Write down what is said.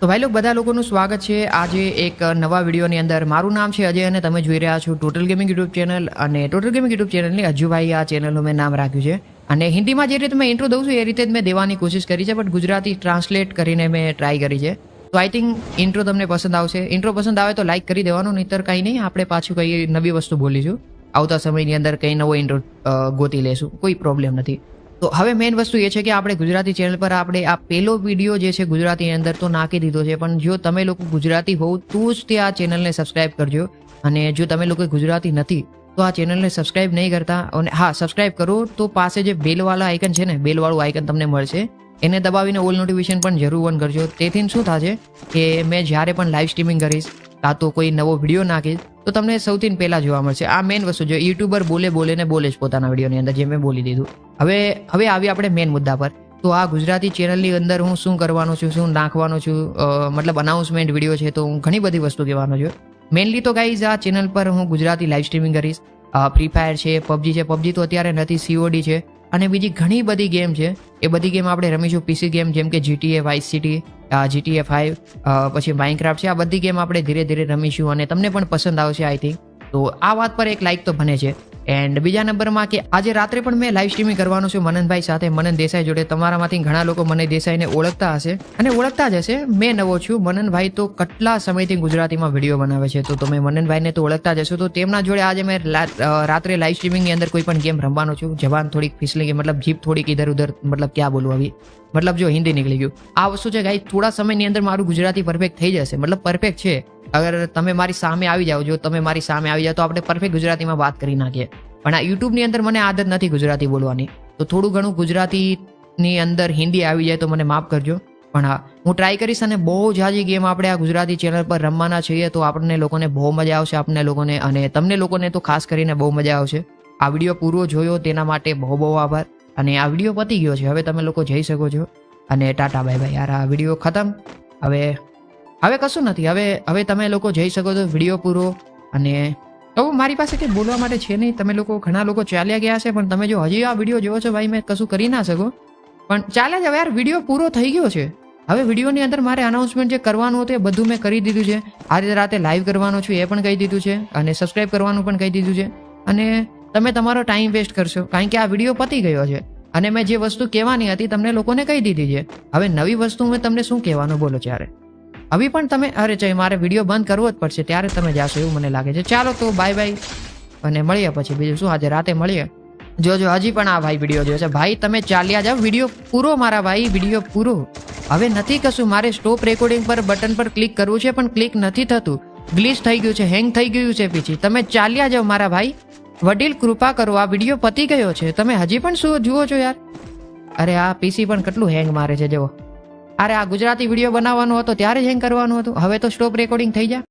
તો ભાઈ લોકો બધા લોકોનું સ્વાગત છે આજે એક નવા વિડીયોની અંદર. મારું નામ છે અજય અને તમે જોઈ રહ્યા છો ટોટલ ગેમિંગ યુટ્યુબ ચેનલ. અને ટોટલ ગેમિંગ યુટ્યુબ ચેનલની અજુભાઈ આ ચેનલનું મેં નામ રાખ્યું છે. અને હિન્દીમાં જે રીતે મેં ઇન્ટ્રો દઉં છું એ રીતે જ મેં દેવાની કોશિશ કરી છે, બટ ગુજરાતી ટ્રાન્સલેટ કરીને મેં ટ્રાય કરી છે. તો આઈ થિંક ઇન્ટ્રો તમને પસંદ આવશે. ઇન્ટ્રો પસંદ આવે તો લાઇક કરી દેવાનું, નહીંતર કંઈ નહીં, આપણે પાછું કંઈ નવી વસ્તુ બોલીશું. આવતા સમયની અંદર કંઈ નવો ઇન્ટ્રો ગોતી લેશું, કોઈ પ્રોબ્લેમ નથી. તો હવે મેઇન વસ્તુ એ છે કે આપણે ગુજરાતી ચેનલ પર આપણે આ પહેલો વિડીયો જે છે ગુજરાતીની અંદર તો નાખી દીધો છે, પણ જો તમે લોકો ગુજરાતી હોવ તો જ તે આ ચેનલને સબસ્ક્રાઇબ કરજો. અને જો તમે લોકો ગુજરાતી નથી તો આ ચેનલને સબસ્ક્રાઇબ નહીં કરતા, અને હા સબસ્ક્રાઇબ કરો તો પાસે જે બેલવાળા આઇકન છે ને, બેલવાળું આઇકન તમને મળશે, એને દબાવીને ઓલ નોટિફિકેશન પણ જરૂર ઓન કરજો. તેથી શું થશે કે મેં જ્યારે પણ લાઈવ સ્ટ્રીમિંગ કરીશ કાં તો કોઈ નવો વિડીયો નાખીશ તો તમને સૌથી પહેલા જોવા મળશે. આ મેઇન વસ્તુ જો યુટ્યુબર બોલે ને બોલે જ પોતાના વિડીયોની અંદર, જે મેં બોલી દીધું. હવે આવી આપણે મેઇન મુદ્દા પર. તો આ ગુજરાતી ચેનલની અંદર હું શું કરવાનો છું, શું નાખવાનો છું, મતલબ અનાઉન્સમેન્ટ વિડીયો છે, તો હું ઘણી બધી વસ્તુ કહેવાનો છું. મેઇનલી તો ગાઈઝ આ ચેનલ પર હું ગુજરાતી લાઈવ સ્ટ્રીમિંગ કરીશ. ફ્રી ફાયર છે, પબજી છે. પબજી તો અત્યારે નથી, COD છે, અને બીજી ઘણી બધી ગેમ છે. એ બધી ગેમ આપણે રમીશું. PC ગેમ જેમ કે GTA વાઇસ સિટી, GTA 5, પછી માઇનક્રાફ્ટ છે. આ બધી ગેમ આપણે ધીરે ધીરે રમીશું અને તમને પણ પસંદ આવશે આઈ થિંક. તો આ વાત પર એક લાઇક તો બને છે. એન્ડ બીજા નંબરમાં કે આજે રાત્રે પણ મેં લાઈવ સ્ટ્રીમિંગ કરવાનું છું મનનભાઈ સાથે, મનન દેસાઈ જોડે. તમારામાંથી ઘણા લોકો મને દેસાઈને ઓળખતા હશે અને ઓળખતા જ હશે. મેં નવો છું. મનનભાઈ તો કેટલા સમયથી ગુજરાતીમાં વિડીયો બનાવે છે, તો તમે મનનભાઈને તો ઓળખતા જ હશો. તો તેમના જોડે આજે મેં રાત્રે લાઈવ સ્ટ્રીમિંગની અંદર કોઈ પણ ગેમ રમવાનો છું. જવાન થોડીક ફિસલી ગઈ, મતલબ જીપ થોડીક ઇધર ઉધર, મતલબ ક્યાં બોલું આવી, મતલબ જો હિન્દી નીકળી ગયું. આ વસ્તુ છે ગાઈ, થોડા સમયની અંદર મારું ગુજરાતી પરફેક્ટ થઈ જશે. મતલબ પરફેક્ટ છે. અગર તમે મારી સામે આવી જાઓ, જો તમે મારી સામે આવી જાઓ તો આપણે પરફેક્ટ ગુજરાતીમાં વાત કરી નાખીએ. પણ આ યુટ્યુબની અંદર મને આદત નથી ગુજરાતી બોલવાની, તો થોડું ઘણું ગુજરાતીની અંદર હિન્દી આવી જાય તો મને માફ કરજો. પણ હા, હું ટ્રાય કરીશ. અને બહુ જાજી ગેમ આપણે આ ગુજરાતી ચેનલ પર રમવાના છીએ, તો આપણને લોકોને બહુ મજા આવશે, આપણને લોકોને અને તમને લોકોને તો ખાસ કરીને બહુ મજા આવશે. આ વિડીયો પૂરો જોયો તેના માટે બહુ બહુ આભાર. અને આ વિડીયો પતી ગયો છે, હવે તમે લોકો જઈ શકો છો. અને ટાટા બાય બાય. યાર આ વિડીયો ખતમ. હવે કશું નથી. હવે તમે લોકો જઈ શકો છો. વિડીયો પૂરો. અને તો મારી પાસે કંઈ બોલવા માટે છે નહીં. તમે લોકો ઘણા લોકો ચાલ્યા ગયા છે, પણ તમે જો હજી આ વિડીયો જોવો છો ભાઈ, મેં કશું કરી ના શકો, પણ ચાલ્યા જાવ યાર. વિડીયો પૂરો થઈ ગયો છે. હવે વિડીયોની અંદર મારે અનાઉન્સમેન્ટ જે કરવાનું હતું એ બધું મેં કરી દીધું છે. આજે રાતે લાઈવ કરવાનું છું એ પણ કહી દીધું છે, અને સબસ્ક્રાઇબ કરવાનું પણ કહી દીધું છે. અને તમે તમારો ટાઈમ વેસ્ટ કરશો, કારણ કે આ વિડીયો પતી ગયો છે. અને મેં જે વસ્તુ કહેવાની હતી તમને લોકોને કહી દીધી છે. હવે નવી વસ્તુ મેં તમને શું કહેવાનું બોલો ત્યારે. હવે પણ તમે અરે ચાઈ મારે વિડીયો બંધ કરવો જ પડશે, ત્યારે તમે જાશો એવું મને લાગે છે. ચાલો તો બાય બાય, અને મળીએ પછી. બીજું શું, આજે રાતે મળીએ. જોજો હજી પણ આ ભાઈ વિડીયો જોયો છે. ભાઈ તમે ચાલ્યા જાઓ, વિડીયો પૂરો મારા ભાઈ, વિડીયો પૂરો. હવે નથી કશું. મારે સ્ટોપ રેકોર્ડિંગ પર બટન પર ક્લિક કરવું છે, પણ ક્લિક નથી થતું. ગ્લિચ થઈ ગયું છે, હેંગ થઈ ગયું છે પછી. તમે ચાલ્યા જાઓ મારા ભાઈ, વડીલ કૃપા કરો. આ વિડીયો પતી ગયો છે, તમે હજી પણ શું જુઓ છો યાર. અરે આ PC પણ કેટલું હેંગ મારે છે જુઓ. અરે આ ગુજરાતી વિડીયો બનાવવાનો હતો ત્યારે જ હેંગ કરવાનું હતું. હવે તો સ્ટોપ રેકોર્ડિંગ થઈ જાય.